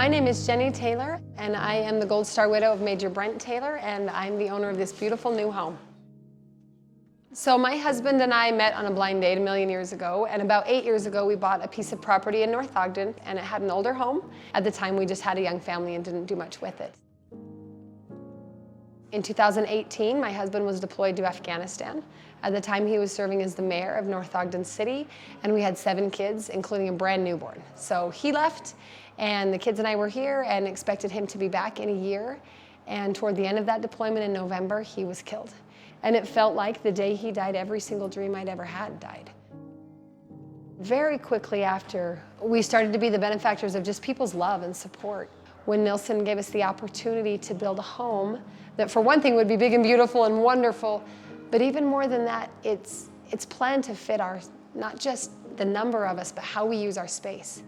My name is Jennie Taylor, and I am the Gold Star widow of Major Brent Taylor, and I'm the owner of this beautiful new home. So my husband and I met on a blind date a million years ago, and about 8 years ago we bought a piece of property in North Ogden, and it had an older home. At the time we just had a young family and didn't do much with it. In 2018, my husband was deployed to Afghanistan. At the time he was serving as the mayor of North Ogden City, and we had 7 kids, including a brand newborn. So he left, and the kids and I were here and expected him to be back in a year. And toward the end of that deployment in November, he was killed. And it felt like the day he died, every single dream I'd ever had died. Very quickly after, we started to be the benefactors of just people's love and support. When Nilson gave us the opportunity to build a home that, for one thing, would be big and beautiful and wonderful, but even more than that, it's planned to fit our, not just the number of us, but how we use our space.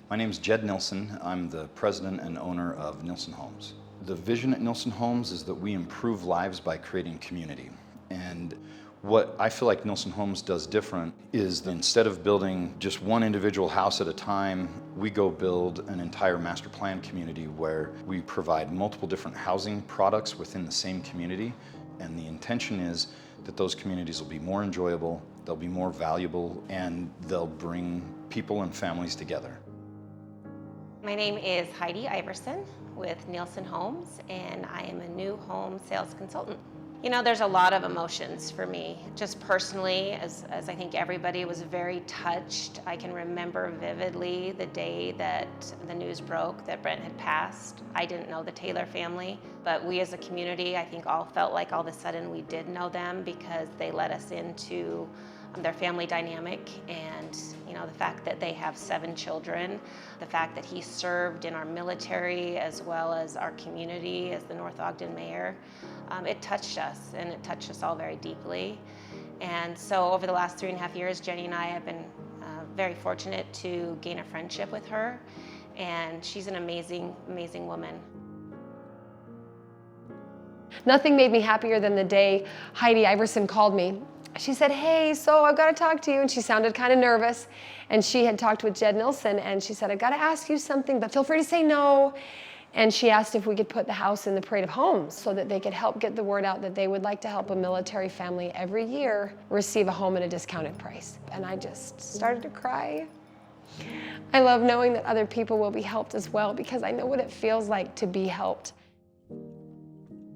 My name is Jed Nilson. I'm the president and owner of Nilson Homes. The vision at Nilson Homes is that we improve lives by creating community. And what I feel like Nilson Homes does different is that instead of building just one individual house at a time, we go build an entire master plan community where we provide multiple different housing products within the same community. And the intention is that those communities will be more enjoyable, they'll be more valuable, and they'll bring people and families together. My name is Heidi Iverson with Nilson Homes, and I am a new home sales consultant. You know, there's a lot of emotions for me. Just personally, as I think everybody was very touched. I can remember vividly the day that the news broke that Brent had passed. I didn't know the Taylor family, but we as a community, I think all felt like all of a sudden we did know them because they let us into their family dynamic, and you know, the fact that they have 7 children, the fact that he served in our military as well as our community as the North Ogden mayor, it touched us, and it touched us all very deeply. And so over the last 3.5 years, Jennie and I have been very fortunate to gain a friendship with her, and she's an amazing, amazing woman. Nothing made me happier than the day Heidi Iverson called me. She said, "Hey, so I've got to talk to you," and she sounded kind of nervous. And she had talked with Jed Nilson, and she said, "I've got to ask you something, but feel free to say no." And she asked if we could put the house in the Parade of Homes so that they could help get the word out that they would like to help a military family every year receive a home at a discounted price. And I just started to cry. I love knowing that other people will be helped as well, because I know what it feels like to be helped.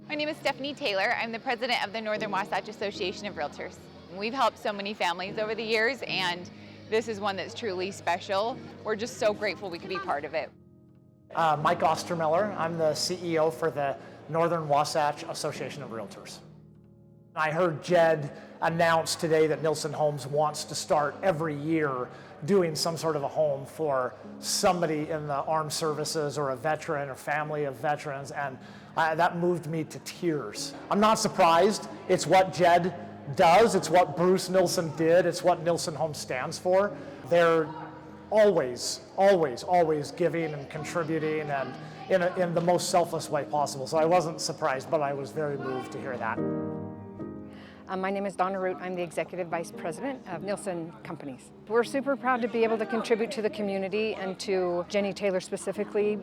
My name is Jennie Taylor. I'm the president of the Northern Wasatch Association of Realtors. We've helped so many families over the years, and this is one that's truly special. We're just so grateful we could be part of it. Mike Ostermiller. I'm the CEO for the Northern Wasatch Association of Realtors. I heard Jed announce today that Nilson Homes wants to start every year doing some sort of a home for somebody in the armed services or a veteran or family of veterans, and that moved me to tears. I'm not surprised. It's what Jed does. It's what Bruce Nilson did. It's what Nilson Homes stands for. They're always, always, always giving and contributing, and in the most selfless way possible. So I wasn't surprised, but I was very moved to hear that. My name is Donna Root. I'm the Executive Vice President of Nilson Companies. We're super proud to be able to contribute to the community and to Jennie Taylor specifically.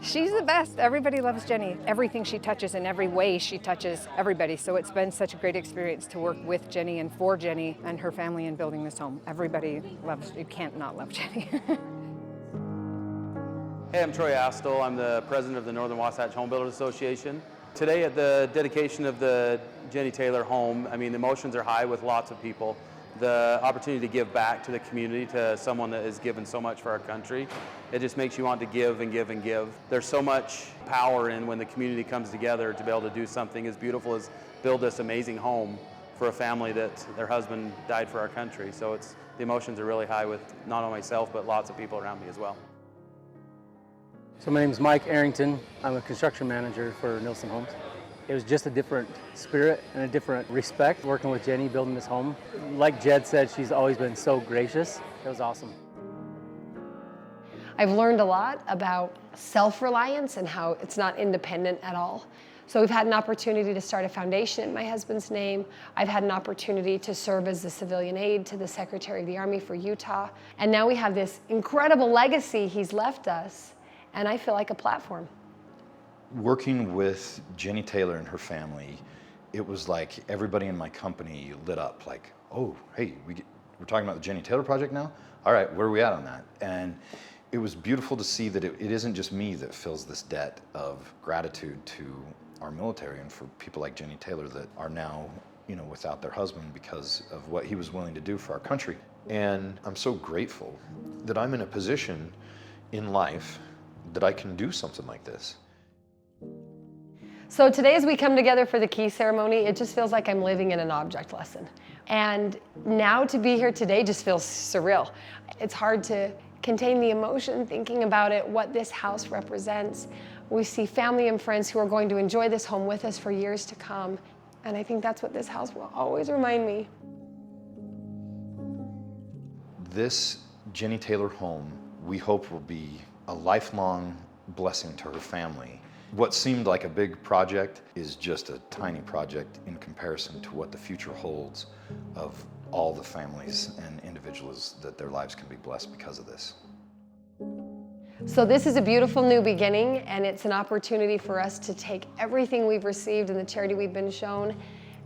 She's the best. Everybody loves Jennie. Everything she touches and every way she touches everybody. So it's been such a great experience to work with Jennie and for Jennie and her family in building this home. Everybody loves, you can't not love Jennie. Hey, I'm Troy Astle. I'm the president of the Northern Wasatch Home Builders Association. Today at the dedication of the Jennie Taylor home, I mean, the emotions are high with lots of people. The opportunity to give back to the community, to someone that has given so much for our country, it just makes you want to give and give and give. There's so much power in when the community comes together to be able to do something as beautiful as build this amazing home for a family that their husband died for our country. So the emotions are really high with not only myself, but lots of people around me as well. So my name is Mike Arrington. I'm a construction manager for Nilson Homes. It was just a different spirit and a different respect working with Jennie building this home. Like Jed said, she's always been so gracious. It was awesome. I've learned a lot about self-reliance and how it's not independent at all. So we've had an opportunity to start a foundation in my husband's name. I've had an opportunity to serve as the civilian aide to the Secretary of the Army for Utah. And now we have this incredible legacy he's left us, and I feel like a platform. Working with Jennie Taylor and her family, it was like everybody in my company lit up, like, oh, hey, we're talking about the Jennie Taylor project now? All right, where are we at on that? And it was beautiful to see that it isn't just me that feels this debt of gratitude to our military and for people like Jennie Taylor that are now, you know, without their husband because of what he was willing to do for our country. And I'm so grateful that I'm in a position in life that I can do something like this. So today as we come together for the key ceremony, it just feels like I'm living in an object lesson. And now to be here today just feels surreal. It's hard to contain the emotion thinking about it, what this house represents. We see family and friends who are going to enjoy this home with us for years to come. And I think that's what this house will always remind me. This Jennie Taylor home, we hope will be a lifelong blessing to her family. What seemed like a big project is just a tiny project in comparison to what the future holds of all the families and individuals that their lives can be blessed because of this. So this is a beautiful new beginning, and it's an opportunity for us to take everything we've received and the charity we've been shown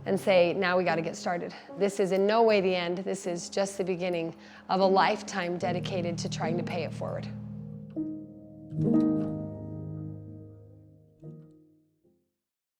and say, now we got to get started. This is in no way the end. This is just the beginning of a lifetime dedicated to trying to pay it forward.